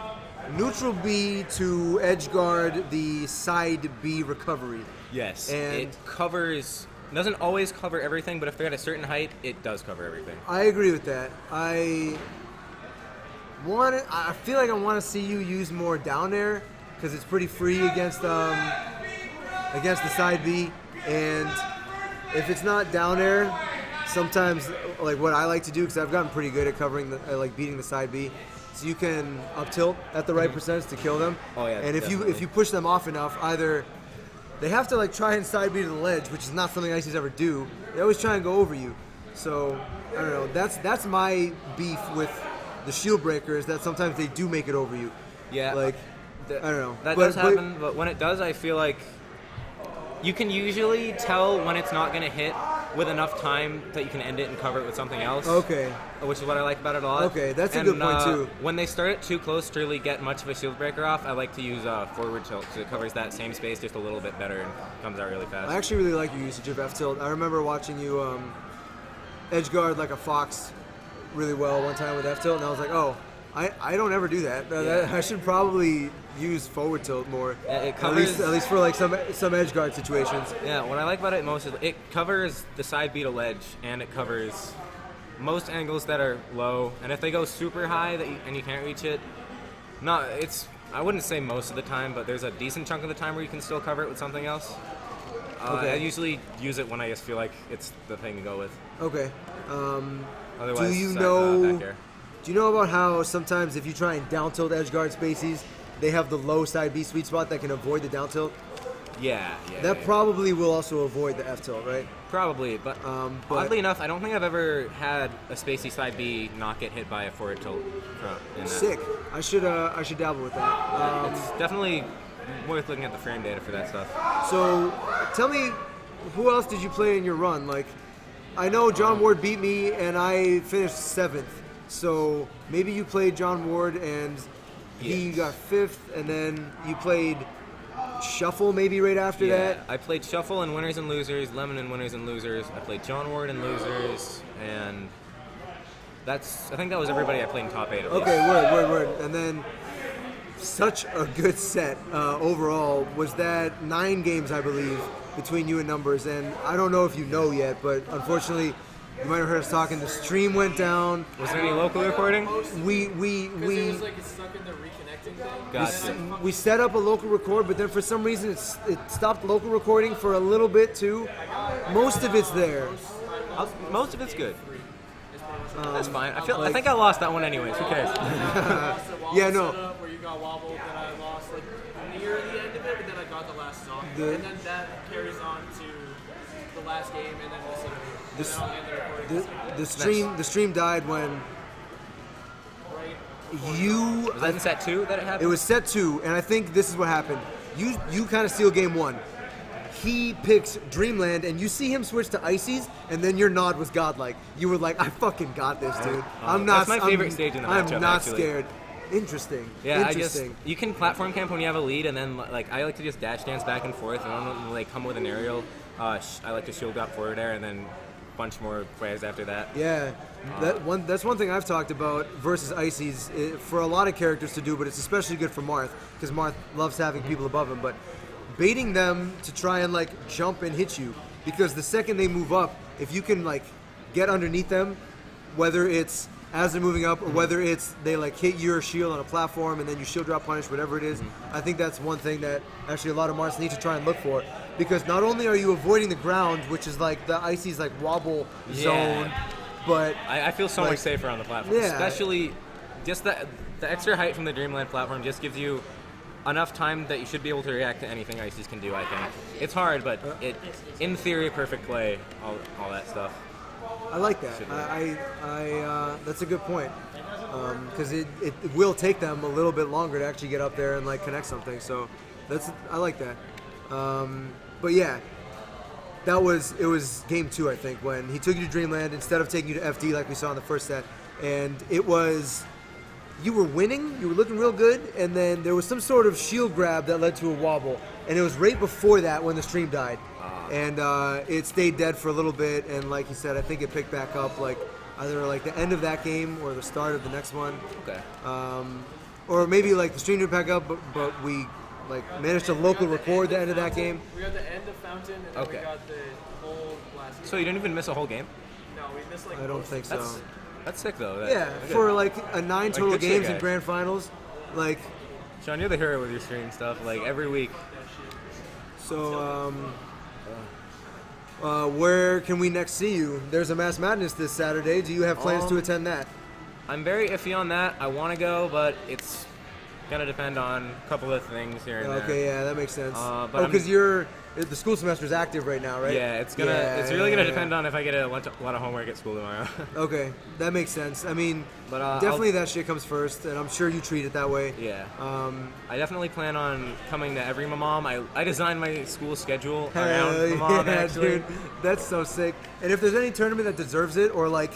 neutral B to edge guard the side B recovery. Yes. And- it covers. Doesn't always cover everything, but if they're at a certain height, it does cover everything. I agree with that. I feel like I want to see you use more down air because it's pretty free against the side B, and if it's not down air, sometimes like what I like to do, because I've gotten pretty good at covering like beating the side B, so you can up tilt at the right percentage to kill them. Oh yeah. And if you push them off enough, either they have to like try and side B to the ledge, which is not something Ices ever do. They always try and go over you. So I don't know. That's my beef with the shield breaker, is that sometimes they do make it over you. Yeah. Like I don't know. That does happen, but when it does, I feel like you can usually tell when it's not going to hit with enough time that you can end it and cover it with something else. Okay. Which is what I like about it a lot. Okay, that's a good point too. When they start it too close to really get much of a shield breaker off, I like to use forward tilt because it covers that same space just a little bit better and comes out really fast. I actually really like your usage of F tilt. I remember watching you edge guard like a fox really well one time with F tilt, and I was like, oh, I don't ever do that. I should probably use forward tilt more. It covers, at least for like some edge guard situations. Yeah, what I like about it most is it covers the side B to ledge, and it covers most angles that are low. And if they go super high and you can't reach it, I wouldn't say most of the time, but there's a decent chunk of the time where you can still cover it with something else. Okay. I usually use it when I just feel like it's the thing to go with. Okay. Otherwise, do you back know? here. Do you know about how sometimes if you try and down tilt edge guard spaces, they have the low side B sweet spot that can avoid the down tilt? Yeah. That probably will also avoid the F tilt, right? Probably, but oddly enough, I don't think I've ever had a spacey side B not get hit by a forward tilt. Sick. I should dabble with that. It's definitely worth looking at the frame data for that stuff. So, tell me, who else did you play in your run? Like, I know John Ward beat me, and I finished 7th. So maybe you played John Ward, and he got 5th, and then you played Shuffle maybe right after that? I played Shuffle and Winners and Losers, Lemon and Winners and Losers. I played John Ward and Losers, and I think that was everybody I played in top 8 at least. Okay, word. And then such a good set overall. Was that 9 games, I believe, between you and Numbers? And I don't know if you know yet, but unfortunately, you might have heard us talking. The stream went down. Was there any local recording? We it was like it's stuck in the reconnecting thing. Gotcha. we set up a local record, but then for some reason it stopped local recording for a little bit too. Most of it's there. Most of it's good. That's fine. I think I lost that one anyways. Who cares? Yeah, no. Where you got wobbled, then I lost like near the end of it, but then I got the last song, and then that carries on to the last game, and then the stream died when you. Was that in set 2 that it happened? It was set 2, and I think this is what happened. You kind of steal game 1. He picks Dreamland, and you see him switch to Ices, and then your nod was godlike. You were like, I fucking got this, dude. That's my favorite stage in the matchup. I'm not actually. Scared. Interesting. Yeah, Interesting. you can platform camp when you have a lead, and then like I like to just dash dance back and forth. I don't like come with an aerial. I like to shield drop forward air, and then bunch more players after that. Yeah, that's one thing I've talked about versus Ices for a lot of characters to do, but it's especially good for Marth because Marth loves having people above him. But baiting them to try and like jump and hit you, because the second they move up, if you can like get underneath them, whether it's as they're moving up or whether it's they like hit your shield on a platform and then you shield drop punish, whatever it is, I think that's one thing that actually a lot of Marths need to try and look for, because not only are you avoiding the ground, which is like the Icy's like wobble zone, but I feel so much safer on the platform, especially just the extra height from the Dreamland platform just gives you enough time that you should be able to react to anything Ices can do. I think it's hard, but it in theory perfect play, all that stuff. I like that. That's a good point, because it will take them a little bit longer to actually get up there and like connect something. So I like that. But yeah, it was game 2, I think, when he took you to Dreamland instead of taking you to FD like we saw in the first set, and it was you were winning, you were looking real good, and then there was some sort of shield grab that led to a wobble, and it was right before that when the stream died. And it stayed dead for a little bit, and like you said, I think it picked back up like either like the end of that game or the start of the next one. Okay. Or maybe like the stream didn't back up, but we like managed to local record the end of that game. We got the end of Fountain, and then we got the whole last game. So you didn't even miss a whole game? No, we missed like. I don't think so. That's sick though. Yeah, for like a 9 total good shit, games in guys. grand finals. Like, Sean, you're the hero with your stream stuff. Like every week. so, where can we next see you? There's a Mass Madness this Saturday. Do you have plans to attend that? I'm very iffy on that. I want to go, but it's gonna depend on a couple of things here and there. Okay, yeah, that makes sense. But because the school semester is active right now, right? Yeah, it's really gonna depend on if I get a lot of homework at school tomorrow. Okay, that makes sense. I mean, But definitely that shit comes first, and I'm sure you treat it that way. Yeah. I definitely plan on coming to every MMOM. I designed my school schedule around MMOM, yeah, actually. dude, that's so sick. And if there's any tournament that deserves it, or like,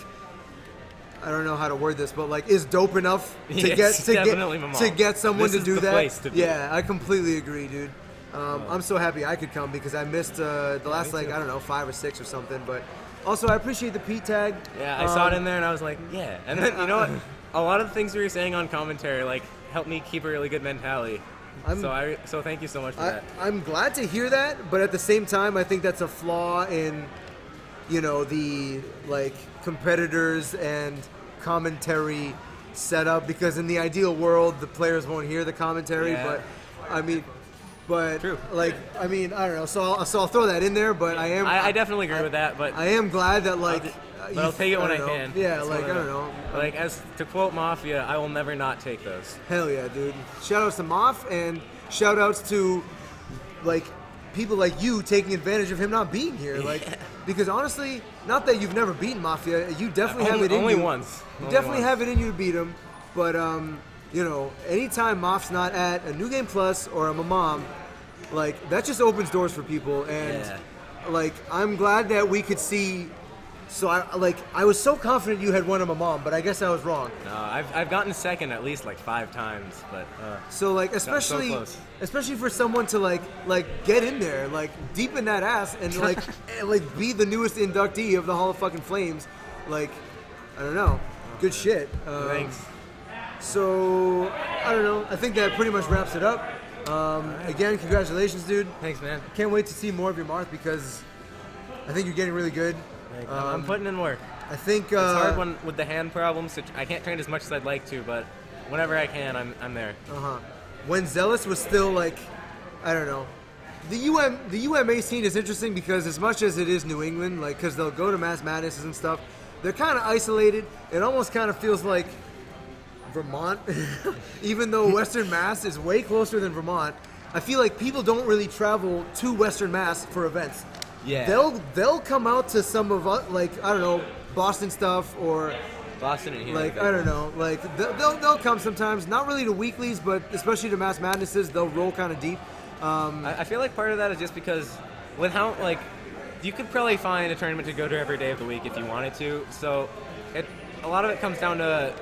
I don't know how to word this, but like is dope enough to Yes, definitely MMOM. to get someone This to is do the that. place to be. Yeah, I completely agree, dude. I'm so happy I could come because I missed the last like I don't know 5 or 6 or something. But also I appreciate the Pete tag. Yeah, I saw it in there and I was like, yeah. And then you know what? A lot of the things you were saying on commentary like helped me keep a really good mentality. So thank you so much for that. I'm glad to hear that, but at the same time, I think that's a flaw in, the like competitors and commentary setup. Because in the ideal world, the players won't hear the commentary. Yeah. True. Like, I mean, I don't know. So I'll throw that in there. But I definitely agree with that. But I am glad that like. But I'll take it when I can. Yeah, That's like I don't know. Like to quote Mafia, I will never not take those. Hell yeah, dude. Shout outs to Moff and shout outs to like people like you taking advantage of him not being here. Like because honestly, not that you've never beaten Mafia, you definitely have it in only you. Once. You definitely have it in you to beat him. But anytime Moff's not at a New Game Plus or a MMOM, like that just opens doors for people and like I'm glad that we could see. So I was so confident you had won a MMOM, but I guess I was wrong. No, I've gotten second at least like 5 times, but so like especially for someone to like get in there, like deep in that ass and like be the newest inductee of the Hall of fucking Flames, like I don't know, good shit. Thanks. So I don't know. I think that pretty much wraps it up. Again, congratulations, dude. Thanks, man. Can't wait to see more of your Marth because I think you're getting really good. I'm putting in work. I think it's hard with the hand problems. I can't train as much as I'd like to, but whenever I can, I'm there. When Zealous was still like, I don't know, the UMA scene is interesting because as much as it is New England, like because they'll go to Mass Madnesses and stuff, they're kind of isolated. It almost kind of feels like Vermont, even though Western Mass is way closer than Vermont. I feel like people don't really travel to Western Mass for events. Yeah. They'll come out to some of like I don't know Boston stuff or Boston and here. Like I don't know, like they'll come sometimes. Not really to weeklies, but especially to Mass Madnesses, they'll roll kind of deep. I feel like part of that is just because with how like you could probably find a tournament to go to every day of the week if you wanted to. So a lot of it comes down to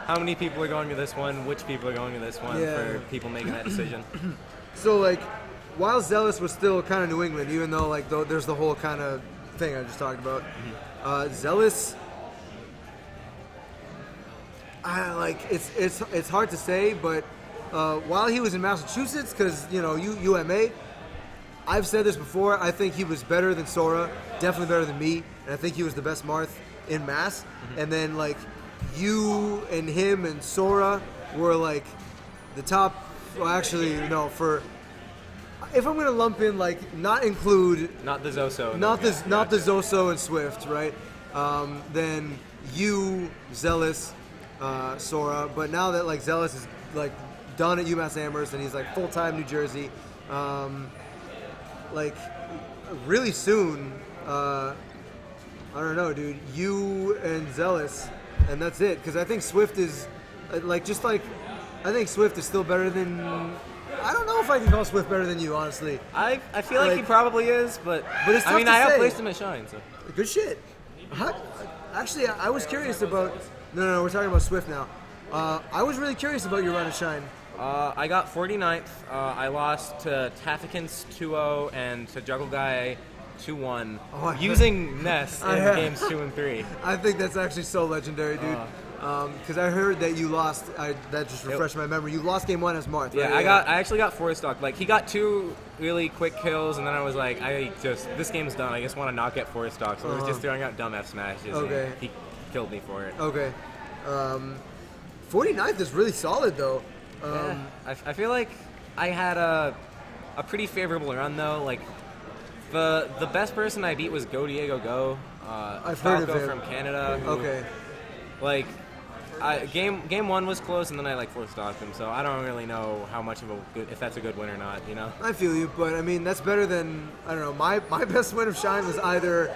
how many people are going to this one, which people are going to this one for people making that decision. So like. While Zealous was still kind of New England, even though like there's the whole kind of thing I just talked about, Zealous, it's hard to say, but while he was in Massachusetts, because UMA, I've said this before, I think he was better than Sora, definitely better than me, and I think he was the best Marth in Mass. And then like you and him and Sora were like the top. Well, actually no for. If I'm gonna lump in, like, not the Zoso, not the Zoso and Swift, right? Then you, Zealous, Sora. But now that like Zealous is like done at UMass Amherst and he's like full time New Jersey, like really soon, I don't know, dude. You and Zealous, and that's it. Because I think Swift is I think Swift is still better than. I don't know if I can call Swift better than you, honestly. I feel like he probably is, but it's tough to I say. outplaced him at Shine, so. Good shit. Actually, I was curious about. No, we're talking about Swift now. I was really curious about your run at Shine. I got 49th. I lost to Tafikins 2-0 and to Juggle Guy 2-1 using Ness in games 2 and 3. I think that's actually so legendary, dude. Because I heard that you lost. That just refreshed my memory. You lost game 1 as Marth. Yeah, right? I actually got 4 stock. Like he got 2 really quick kills, and then I was like, this game's done. I just want to not get 4 stock. So I was just throwing out dumb F smashes. Okay. He killed me for it. Okay. 49th is really solid though. Yeah, I feel like I had a pretty favorable run though. Like the best person I beat was Go Diego Go. I've heard of him. From Canada. Okay. Like, game one was close, and then I like force stalked him. So I don't really know how much of a good, if that's a good win or not. You know. I feel you, but I mean that's better than, I don't know. My best win of Shine was either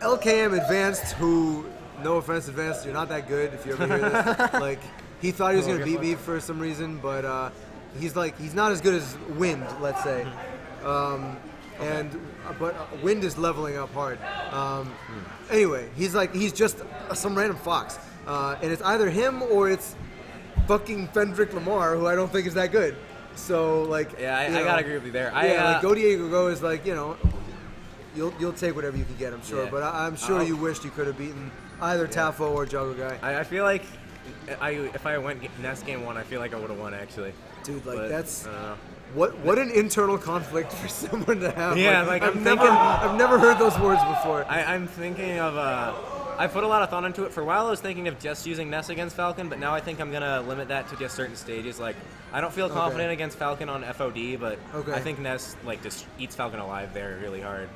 LKM Advanced, who, no offense Advanced, you're not that good if you ever hear this. Like, he thought he was gonna beat me for some reason, but he's not as good as Wind, let's say. But Wind is leveling up hard. Anyway, he's just some random fox, and it's either him or it's fucking Fendrick Lamar, who I don't think is that good. So like, yeah, I gotta agree with you there. Like Go Diego Go is like, you'll take whatever you can get, I'm sure. Yeah. But I'm sure you wished you could have beaten either Tafo or Juggle Guy. I feel like if I went Ness game one, I feel like I would have won actually. Dude, like But, that's. I don't know. What an internal conflict for someone to have. Yeah, I've never heard those words before. I'm thinking of I put a lot of thought into it. For a while I was thinking of just using Ness against Falcon, but now I think I'm gonna limit that to just certain stages. Like, I don't feel confident against Falcon on FOD, but I think Ness like just eats Falcon alive there really hard.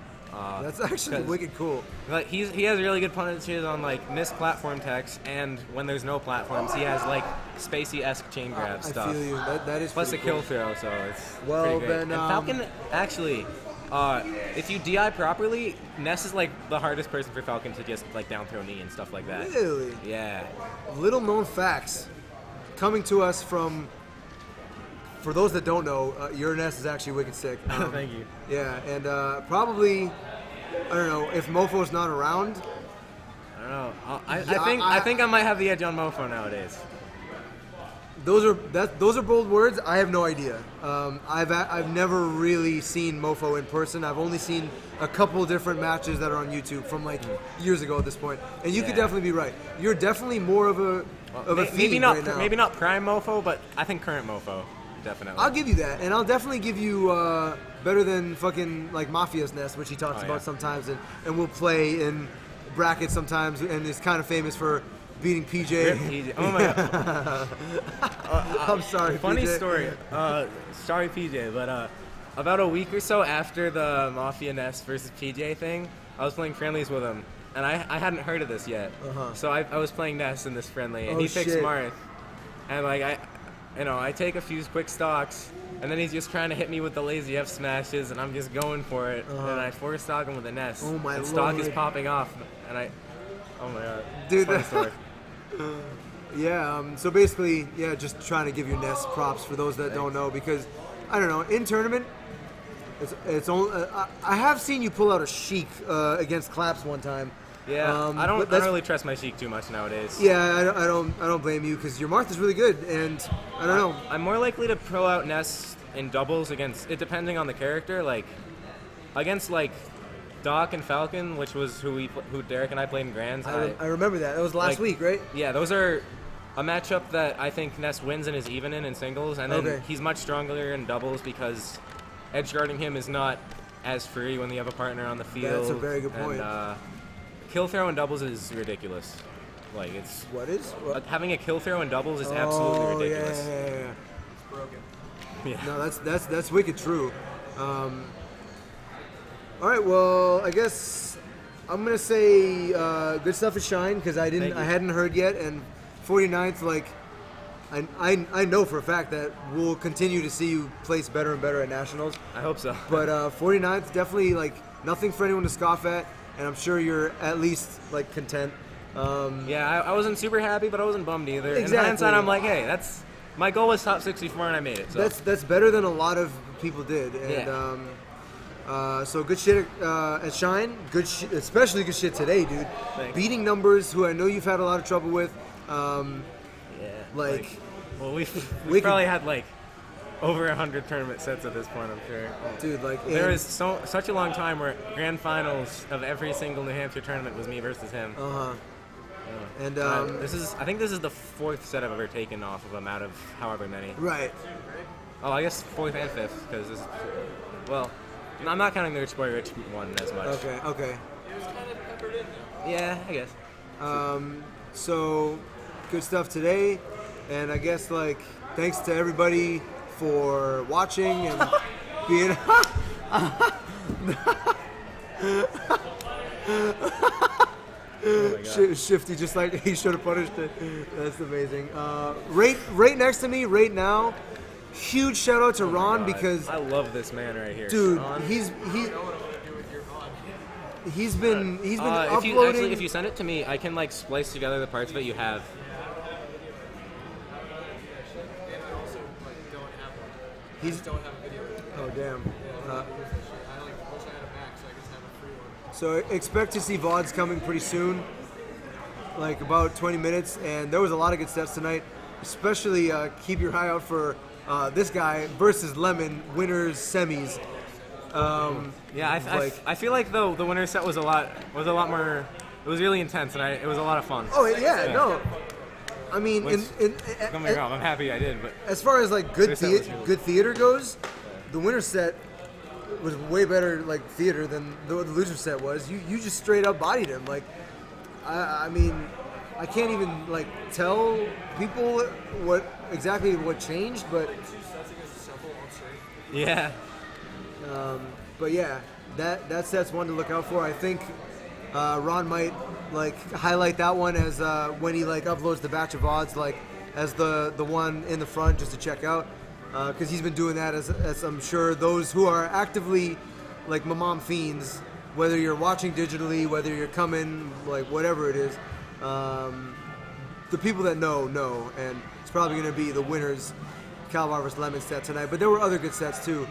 That's actually wicked cool. Like he has really good punishes on like missed platform techs, and when there's no platforms, he has like spacey-esque chain grab stuff. I feel you. That is plus a pretty kill cool. throw, so it's Well, pretty great. then, and Falcon actually, if you DI properly, Ness is like the hardest person for Falcon to just like down throw knee and stuff like that. Really? Yeah. Little known facts coming to us from. For those that don't know, your Ness is actually wicked sick. Thank you. Yeah, and probably, I don't know, if Mofo's not around. I don't know. I think I might have the edge on Mofo nowadays. Those are bold words. I have no idea. I've never really seen Mofo in person. I've only seen a couple different matches that are on YouTube from like years ago at this point. And you could definitely be right. You're definitely more of a maybe not right now. maybe not prime Mofo, but I think current Mofo. Definitely. I'll give you that, and I'll definitely give you better than fucking like Mafia's Nest, which he talks about sometimes, and we'll play in brackets sometimes, and is kind of famous for beating PJ. PJ. Oh my god. I'm sorry. Funny PJ. story. Sorry PJ, but about a week or so after the Mafia Nest versus PJ thing, I was playing friendlies with him, and I hadn't heard of this yet. So I was playing Nest in this friendly, and he picked Marth, and like I take a few quick stocks, and then he's just trying to hit me with the lazy F smashes, and I'm just going for it, and I force stock him with a Nest. Oh my and stock Lord. is popping off, and oh my god, Dude, funny story. Yeah. So basically, just trying to give your Nest props for those that don't know, because I don't know, in tournament, it's only I have seen you pull out a Sheik against Claps one time. Yeah, I don't really trust my Sheik too much nowadays. Yeah, I don't blame you, because your Marth is really good, and I don't know. I'm more likely to pull out Ness in doubles against it, depending on the character. Like against like Doc and Falcon, which was who Derek and I played in Grands. I remember that. It was last week, right? Yeah, those are a matchup that I think Ness wins and is even in singles, and then he's much stronger in doubles because edge guarding him is not as free when you have a partner on the field. That's a very good point. And, kill throw in doubles is ridiculous. Like having a kill throw in doubles is absolutely ridiculous. Yeah. It's broken. Yeah. No, that's wicked true. All right, well, I guess I'm gonna say good stuff at Shine, because I hadn't heard yet, and 49th, like I know for a fact that we'll continue to see you place better and better at nationals. I hope so. But 49th, definitely like nothing for anyone to scoff at. And I'm sure you're at least like content. Yeah, I wasn't super happy, but I wasn't bummed either. Exactly. In hindsight, I'm like, hey, my goal was top 64, and I made it. So. That's better than a lot of people did. And so good shit at Shine. Especially good shit today, dude. Thanks. Beating numbers who I know you've had a lot of trouble with. We've probably had like over 100 tournament sets at this point, I'm sure. Dude, like there is such a long time where grand finals of every single New Hampshire tournament was me versus him. And I think this is the fourth set I've ever taken off of him out of however many. Right. Oh, I guess fourth and fifth, because this is, well, I'm not counting the Rich Boy Rich one as much. Okay. It was kind of peppered in there. Yeah, I guess. So good stuff today, and I guess like thanks to everybody for watching and being. Shifty, just like he should have punished it. That's amazing. Right next to me, right now. Huge shout out to Ron because I love this man right here. Dude, Ron. he's been uploading. If you send it to me, I can like splice together the parts of it you have. He's Don't have a video. oh damn. I like wish I had a Mac so I could have a free one. So expect to see VODs coming pretty soon, like about 20 minutes, and there was a lot of good sets tonight. Especially keep your eye out for this guy versus Lemon winners semis. I feel like though the winner set was a lot more. It was really intense and it was a lot of fun. Oh yeah. No. I mean, Don't get me wrong, I'm happy I did, but as far as like good theater goes, the winner set was way better like theater than the loser set was. You just straight up bodied him. Like, I mean, I can't even like tell people what changed, but yeah. But yeah, that set's one to look out for. I think Ron might like highlight that one as when he like uploads the batch of odds, like as the one in the front just to check out, because he's been doing that as I'm sure those who are actively like MMOM fiends, whether you're watching digitally, whether you're coming, like whatever it is, the people that know, and it's probably going to be the winners, Kalvar vs. Lemon set tonight. But there were other good sets too.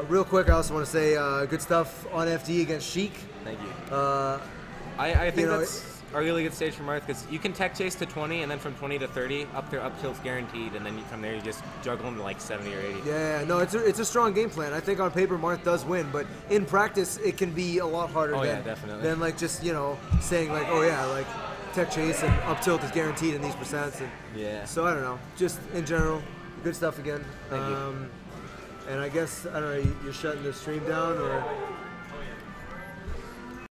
Real quick, I also want to say good stuff on FD against Sheik. Thank you. I think that's a really good stage for Marth because you can tech chase to 20 and then from 20 to 30 up tilt's guaranteed, and then from there you just juggle them to like 70 or 80. Yeah, no, it's a strong game plan. I think on paper Marth does win, but in practice it can be a lot harder than like just saying like, oh yeah, like tech chase and up tilt is guaranteed in these percents. And yeah. So I don't know, just in general, good stuff again. Thank you. And I guess I don't know, you're shutting the stream down or.